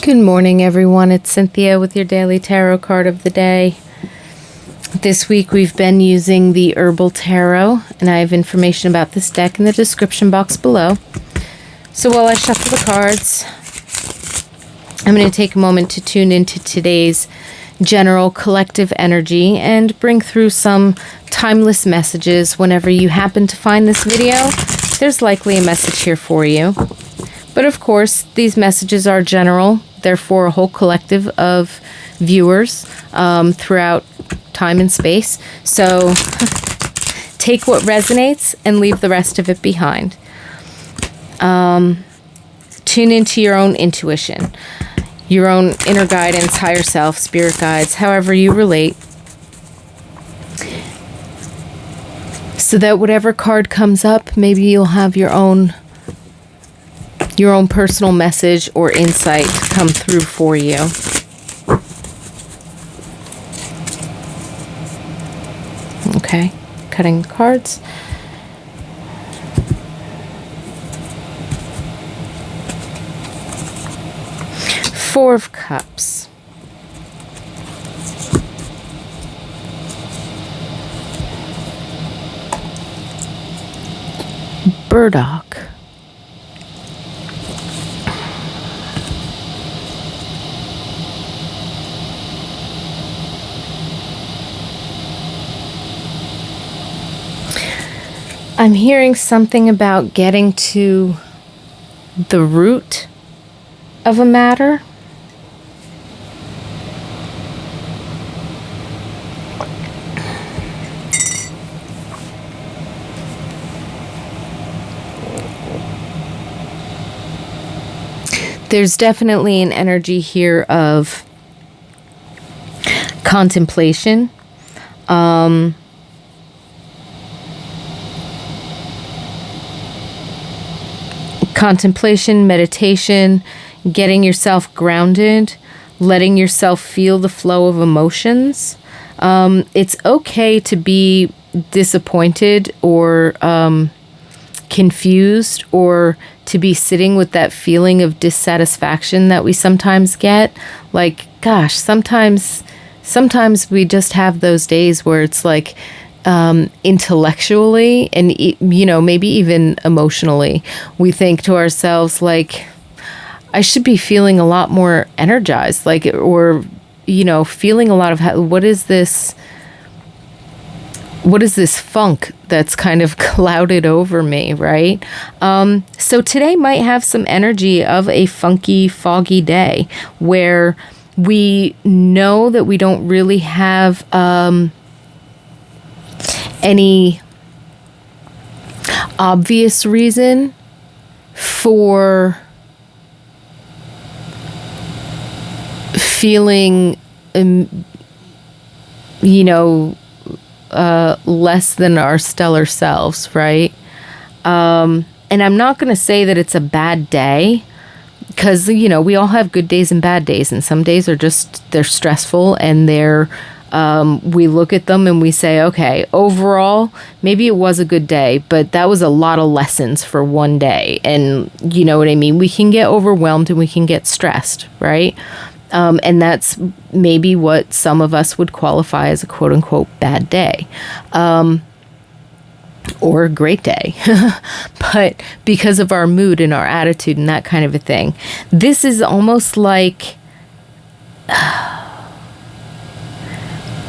Good morning, everyone. It's Cynthia with your daily tarot card of the day. This week we've been using the Herbal Tarot, and I have information about this deck in the description box below. So while I shuffle the cards, I'm going to take a moment to tune into today's general collective energy and bring through some timeless messages. Whenever you happen to find this video, there's likely a message here for you. But of course, these messages are general. They're for a whole collective of viewers throughout time and space. So take what resonates and leave the rest of it behind. Tune into your own intuition, your own inner guidance, higher self, spirit guides, however you relate. So that whatever card comes up, maybe you'll have your own personal message or insight come through for you. Okay, cutting the cards. Four of Cups. Burdock. I'm hearing something about getting to the root of a matter. There's definitely an energy here of contemplation. Contemplation, meditation, getting yourself grounded, letting yourself feel the flow of emotions. It's okay to be disappointed or confused, or to be sitting with that feeling of dissatisfaction that we sometimes get. Like, gosh, sometimes we just have those days where it's like, intellectually and, maybe even emotionally, we think to ourselves, like, I should be feeling a lot more energized, like, or, feeling a lot of, what is this funk that's kind of clouded over me, right? So today might have some energy of a funky, foggy day where we know that we don't really have, any obvious reason for feeling, less than our stellar selves, right? And I'm not going to say that it's a bad day, because, we all have good days and bad days, and some days they're stressful, and we look at them and we say, okay, overall, maybe it was a good day, but that was a lot of lessons for one day. And you know what I mean? We can get overwhelmed and we can get stressed, right? And that's maybe what some of us would qualify as a quote unquote bad day. Or a great day. But because of our mood and our attitude and that kind of a thing, this is almost like,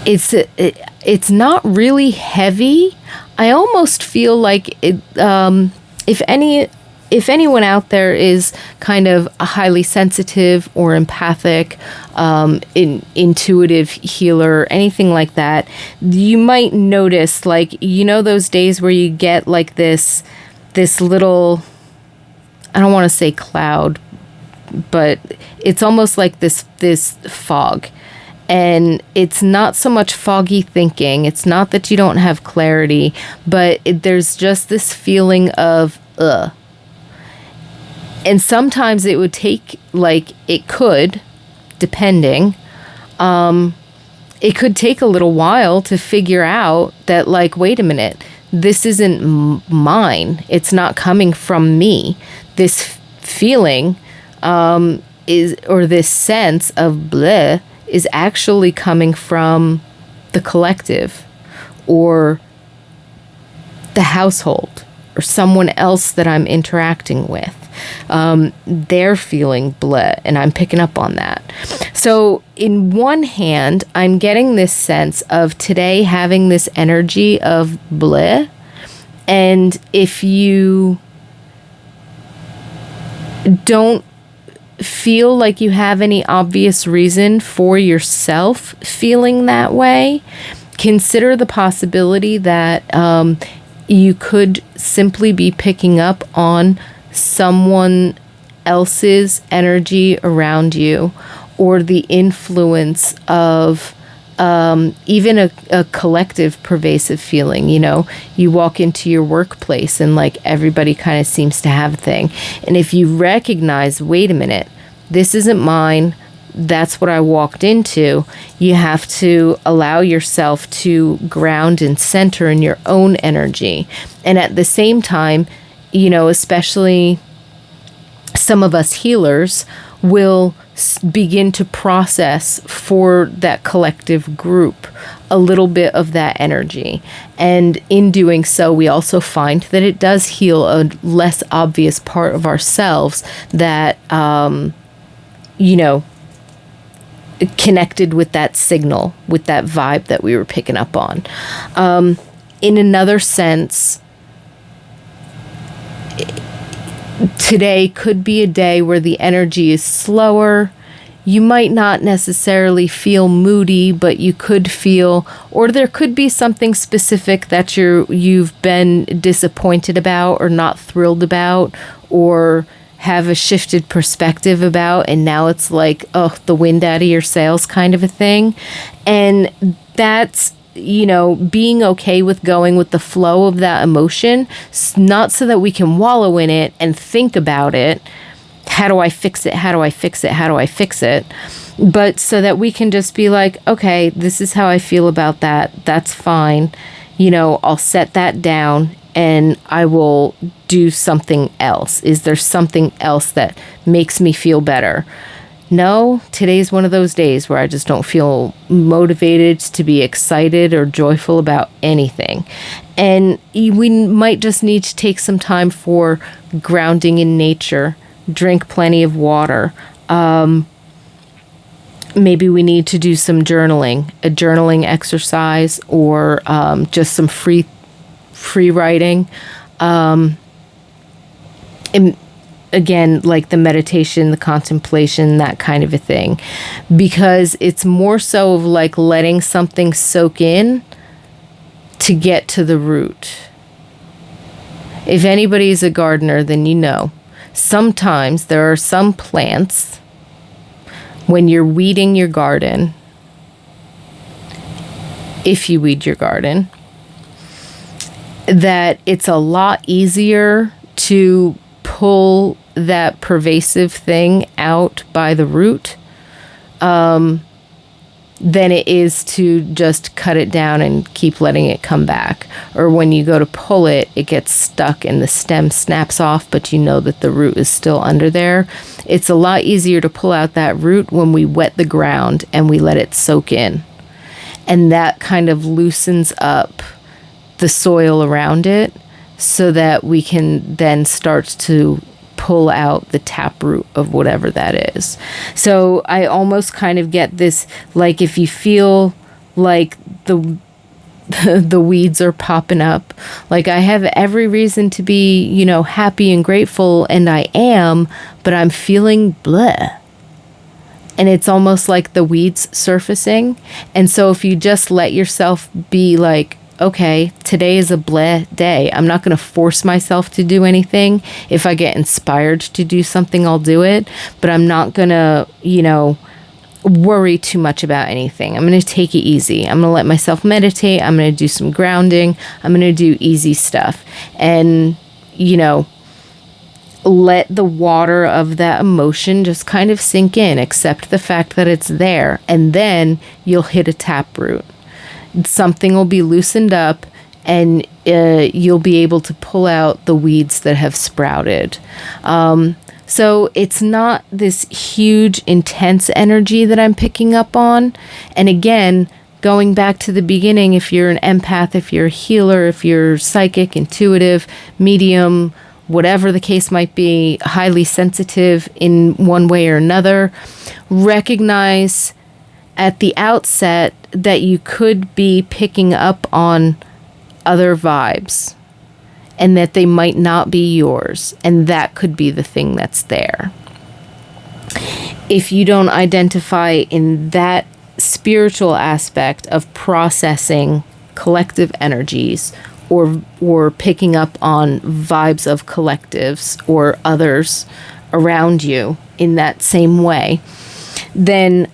it's not really heavy. I almost feel like if anyone out there is kind of a highly sensitive or empathic, intuitive healer, anything like that, you might notice, like, those days where you get like this little, I don't want to say cloud, but it's almost like this fog. And it's not so much foggy thinking. It's not that you don't have clarity, but there's just this feeling of, ugh. And sometimes it would take, it could, depending, it could take a little while to figure out that, wait a minute, this isn't mine. It's not coming from me. This feeling is, or this sense of bleh, is actually coming from the collective or the household or someone else that I'm interacting with. They're feeling bleh, and I'm picking up on that. So in one hand, I'm getting this sense of today having this energy of bleh. And if you don't feel like you have any obvious reason for yourself feeling that way, consider the possibility that you could simply be picking up on someone else's energy around you, or the influence of even a collective pervasive feeling. You know, you walk into your workplace and like everybody kind of seems to have a thing. And if you recognize, wait a minute, this isn't mine, that's what I walked into, you have to allow yourself to ground and center in your own energy. And at the same time, you know, especially some of us healers will begin to process for that collective group a little bit of that energy. And in doing so, we also find that it does heal a less obvious part of ourselves that, you know, connected with that signal, with that vibe that we were picking up on. In another sense, today could be a day where the energy is slower. You might not necessarily feel moody, but you could feel, or there could be something specific that you've been disappointed about or not thrilled about, or have a shifted perspective about, and now it's like, oh, the wind out of your sails kind of a thing. And that's, you know, being okay with going with the flow of that emotion, not so that we can wallow in it and think about it. How do I fix it? How do I fix it? How do I fix it? But so that we can just be like, okay, this is how I feel about that. That's fine. You know, I'll set that down and I will do something else. Is there something else that makes me feel better? No, today's one of those days where I just don't feel motivated to be excited or joyful about anything. And we might just need to take some time for grounding in nature, drink plenty of water. Maybe we need to do some journaling, a journaling exercise, or just some free writing. And again, like the meditation, the contemplation, that kind of a thing, because it's more so of like letting something soak in to get to the root. If anybody's a gardener, then you know, sometimes there are some plants, when you're weeding your garden, if you weed your garden, that it's a lot easier to pull that pervasive thing out by the root than it is to just cut it down and keep letting it come back. Or when you go to pull it, it gets stuck and the stem snaps off, but you know that the root is still under there. It's a lot easier to pull out that root when we wet the ground and we let it soak in. And that kind of loosens up the soil around it so that we can then start to pull out the taproot of whatever that is. So I almost kind of get this, like if you feel like the weeds are popping up, like I have every reason to be, you know, happy and grateful, and I am, but I'm feeling bleh. And it's almost like the weeds surfacing. And so if you just let yourself be like, okay, today is a bleh day. I'm not going to force myself to do anything. If I get inspired to do something, I'll do it. But I'm not going to, you know, worry too much about anything. I'm going to take it easy. I'm going to let myself meditate. I'm going to do some grounding. I'm going to do easy stuff. And, you know, let the water of that emotion just kind of sink in. Accept the fact that it's there. And then you'll hit a taproot. Something will be loosened up, and you'll be able to pull out the weeds that have sprouted. So it's not this huge, intense energy that I'm picking up on. And again, going back to the beginning, if you're an empath, if you're a healer, if you're psychic, intuitive, medium, whatever the case might be, highly sensitive in one way or another, recognize at the outset that you could be picking up on other vibes and that they might not be yours, and that could be the thing that's there. If you don't identify in that spiritual aspect of processing collective energies or picking up on vibes of collectives or others around you in that same way, then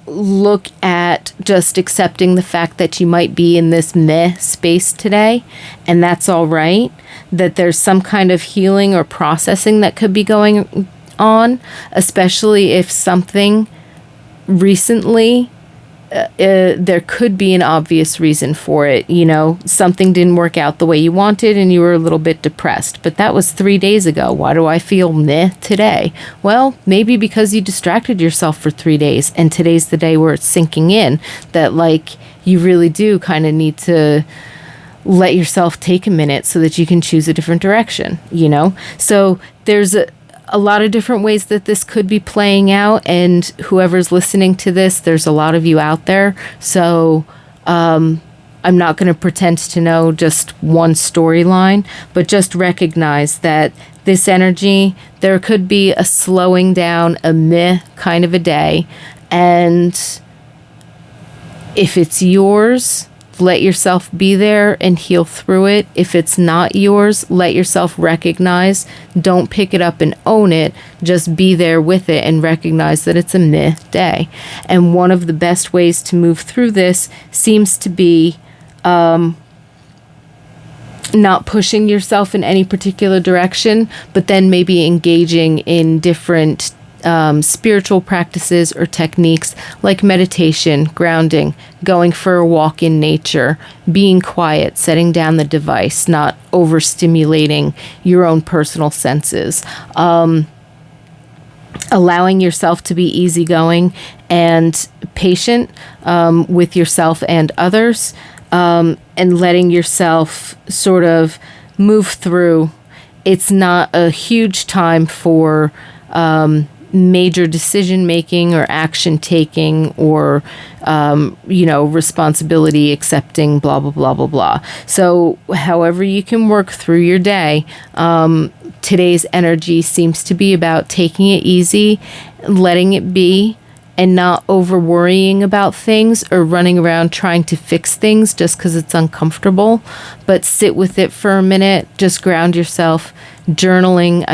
look at just accepting the fact that you might be in this meh space today, and that's all right, that there's some kind of healing or processing that could be going on, especially if something recently, there could be an obvious reason for it. You know, something didn't work out the way you wanted and you were a little bit depressed, but that was 3 days ago. Why do I feel meh today? Well, maybe because you distracted yourself for 3 days, and today's the day where it's sinking in that, like, you really do kind of need to let yourself take a minute so that you can choose a different direction, you know? So there's a lot of different ways that this could be playing out, and whoever's listening to this, there's a lot of you out there. So I'm not going to pretend to know just one storyline, but just recognize that this energy, there could be a slowing down, a meh kind of a day. And if it's yours, let yourself be there and heal through it. If it's not yours, let yourself recognize. Don't pick it up and own it. Just be there with it and recognize that it's a meh day. And one of the best ways to move through this seems to be not pushing yourself in any particular direction, but then maybe engaging in different spiritual practices or techniques like meditation, grounding, going for a walk in nature, being quiet, setting down the device, not overstimulating your own personal senses, allowing yourself to be easygoing and patient with yourself and others, and letting yourself sort of move through. It's not a huge time for major decision making or action taking or responsibility accepting, blah blah blah blah blah. So however you can work through your day, today's energy seems to be about taking it easy, letting it be, and not over worrying about things or running around trying to fix things just because it's uncomfortable. But sit with it for a minute, just ground yourself, journaling.